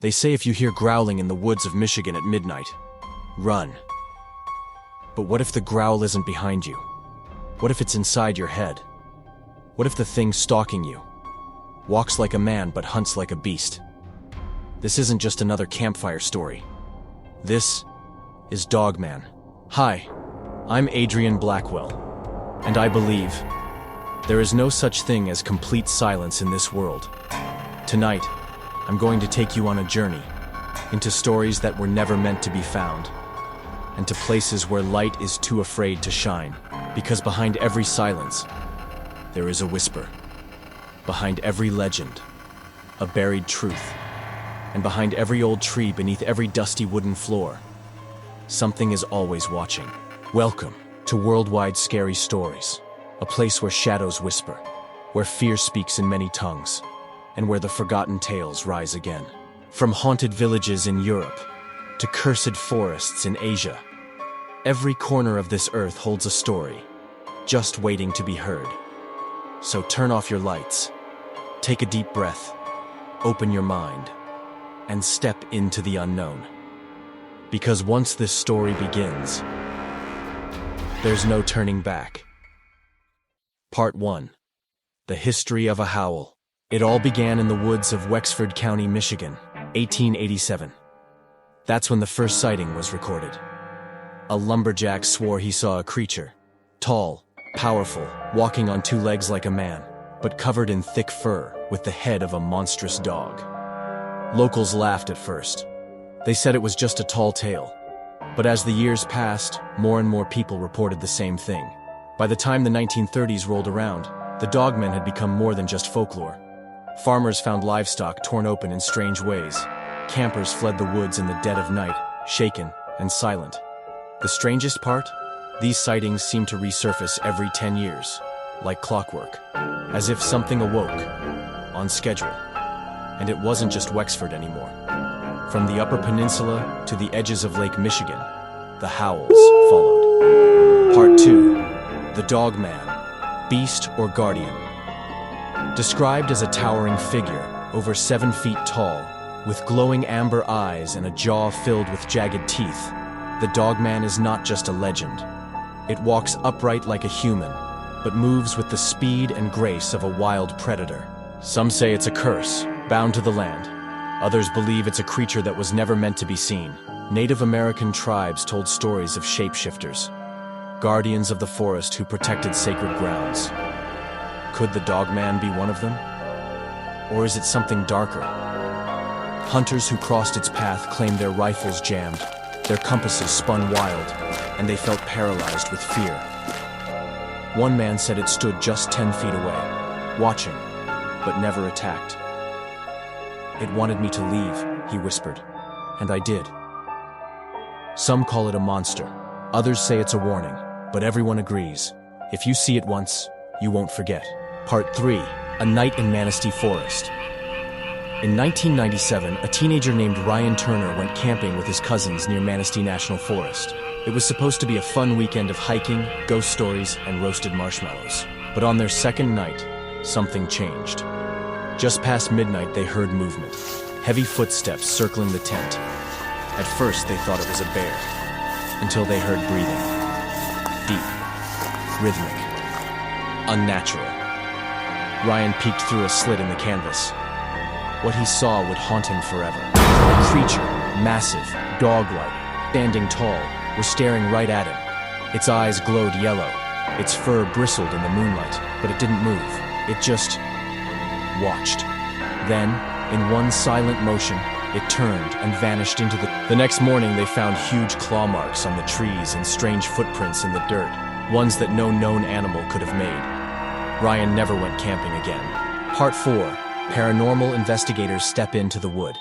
They say if you hear growling in the woods of Michigan at midnight, run. But what if the growl isn't behind you? What if it's inside your head? What if the thing stalking you walks like a man but hunts like a beast? This isn't just another campfire story. This is Dogman. Hi, I'm Adrian Blackwell, and I believe there is no such thing as complete silence in this world. Tonight, I'm going to take you on a journey into stories that were never meant to be found, and to places where light is too afraid to shine. Because behind every silence, there is a whisper. Behind every legend, a buried truth. And behind every old tree, beneath every dusty wooden floor, something is always watching. Welcome to Worldwide Scary Stories, a place where shadows whisper, where fear speaks in many tongues, and where the forgotten tales rise again. From haunted villages in Europe to cursed forests in Asia, every corner of this earth holds a story, just waiting to be heard. So turn off your lights, take a deep breath, open your mind, and step into the unknown. Because once this story begins, there's no turning back. Part 1. The History of a Howl. It all began in the woods of Wexford County, Michigan, 1887. That's when the first sighting was recorded. A lumberjack swore he saw a creature, tall, powerful, walking on two legs like a man, but covered in thick fur with the head of a monstrous dog. Locals laughed at first. They said it was just a tall tale. But as the years passed, more and more people reported the same thing. By the time the 1930s rolled around, the Dogman had become more than just folklore. Farmers found livestock torn open in strange ways. Campers fled the woods in the dead of night, shaken and silent. The strangest part? These sightings seemed to resurface every 10 years, like clockwork, as if something awoke, on schedule. And it wasn't just Wexford anymore. From the Upper Peninsula to the edges of Lake Michigan, the howls followed. Part 2. The Dogman, Beast or Guardian. Described as a towering figure, over 7 feet tall, with glowing amber eyes and a jaw filled with jagged teeth, the Dogman is not just a legend. It walks upright like a human, but moves with the speed and grace of a wild predator. Some say it's a curse, bound to the land. Others believe it's a creature that was never meant to be seen. Native American tribes told stories of shapeshifters, guardians of the forest who protected sacred grounds. Could the Dogman be one of them? Or is it something darker? Hunters who crossed its path claimed their rifles jammed, their compasses spun wild, and they felt paralyzed with fear. One man said it stood just 10 feet away, watching, but never attacked. It wanted me to leave, he whispered, and I did. Some call it a monster, others say it's a warning, but everyone agrees. If you see it once, you won't forget. Part 3. A Night in Manistee Forest. In 1997, a teenager named Ryan Turner went camping with his cousins near Manistee National Forest. It was supposed to be a fun weekend of hiking, ghost stories, and roasted marshmallows. But on their second night, something changed. Just past midnight, they heard movement, heavy footsteps circling the tent. At first, they thought it was a bear, until they heard breathing. Deep, rhythmic, unnatural. Ryan peeked through a slit in the canvas. What he saw would haunt him forever. A creature, massive, dog-like, standing tall, was staring right at him. Its eyes glowed yellow. Its fur bristled in the moonlight, but it didn't move. It just watched. Then, in one silent motion, it turned and vanished into the next morning, they found huge claw marks on the trees and strange footprints in the dirt, ones that no known animal could have made. Ryan never went camping again. Part 4. Paranormal investigators step into the wood.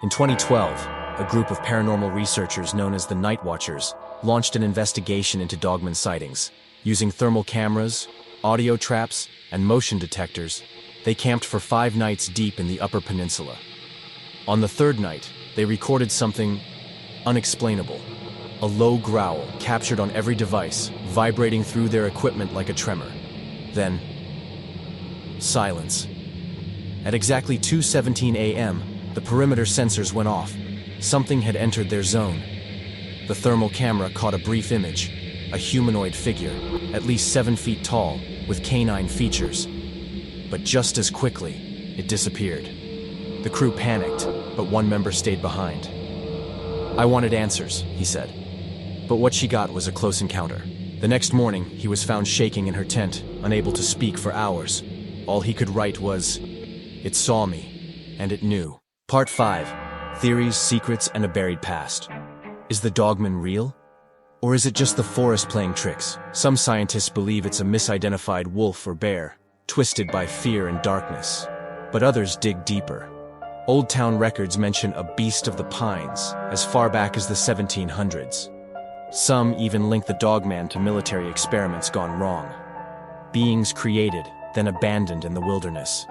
In 2012, a group of paranormal researchers known as the Night Watchers launched an investigation into Dogman sightings. Using thermal cameras, audio traps, and motion detectors, they camped for 5 nights deep in the Upper Peninsula. On the third night, they recorded something unexplainable. A low growl captured on every device, vibrating through their equipment like a tremor. Then, silence. At exactly 2:17 a.m., The perimeter sensors went off. Something had entered their zone. The thermal camera caught a brief image. A humanoid figure, at least 7 feet tall, with canine features. But just as quickly, it disappeared. The crew panicked, but one member stayed behind. "I wanted answers," he said. But what she got was a close encounter. The next morning, he was found shaking in her tent, unable to speak for hours. All he could write was, "It saw me, and it knew." Part 5. Theories, Secrets, and a Buried Past. Is the Dogman real? Or is it just the forest playing tricks? Some scientists believe it's a misidentified wolf or bear, twisted by fear and darkness. But others dig deeper. Old town records mention a beast of the pines as far back as the 1700s. Some even link the Dogman to military experiments gone wrong. Beings created, then abandoned in the wilderness.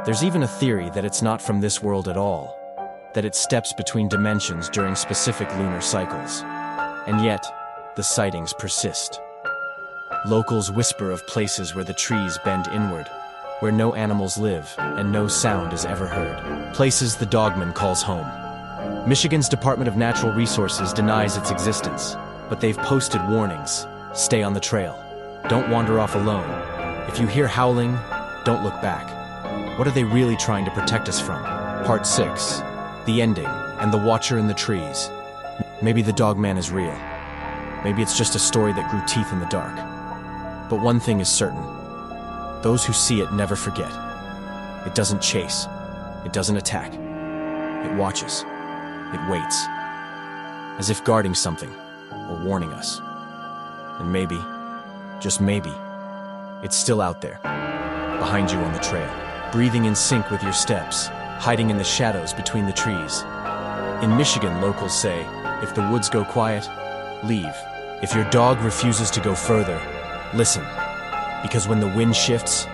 There's even a theory that it's not from this world at all, that it steps between dimensions during specific lunar cycles. And yet, the sightings persist. Locals whisper of places where the trees bend inward, where no animals live and no sound is ever heard. Places the Dogman calls home. Michigan's Department of Natural Resources denies its existence, but they've posted warnings. Stay on the trail. Don't wander off alone. If you hear howling, don't look back. What are they really trying to protect us from? Part 6. The ending, and the watcher in the trees. Maybe the Dogman is real. Maybe it's just a story that grew teeth in the dark. But one thing is certain. Those who see it never forget. It doesn't chase. It doesn't attack. It watches. It waits. As if guarding something, or warning us. And maybe, just maybe, it's still out there, behind you on the trail, breathing in sync with your steps, hiding in the shadows between the trees. In Michigan, locals say, if the woods go quiet, leave. If your dog refuses to go further, listen. Because when the wind shifts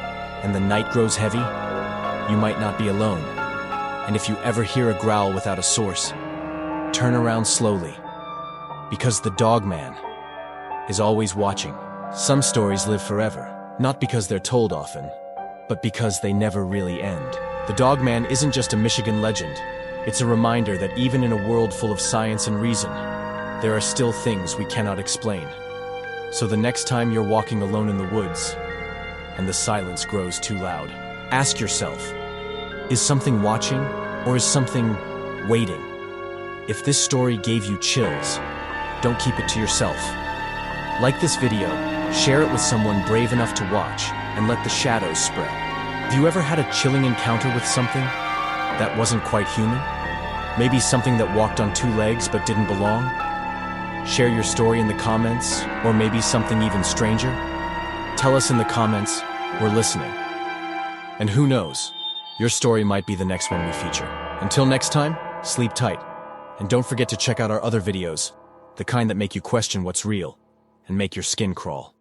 and the night grows heavy, you might not be alone. And if you ever hear a growl without a source, turn around slowly. Because the Dogman is always watching. Some stories live forever, not because they're told often, but because they never really end. The Dogman isn't just a Michigan legend. It's a reminder that even in a world full of science and reason, there are still things we cannot explain. So the next time you're walking alone in the woods, and the silence grows too loud, ask yourself, is something watching, or is something waiting? If this story gave you chills, don't keep it to yourself. Like this video, share it with someone brave enough to watch, and let the shadows spread. Have you ever had a chilling encounter with something that wasn't quite human? Maybe something that walked on 2 legs but didn't belong? Share your story in the comments, or maybe something even stranger? Tell us in the comments, we're listening. And who knows, your story might be the next one we feature. Until next time, sleep tight. And don't forget to check out our other videos, the kind that make you question what's real and make your skin crawl.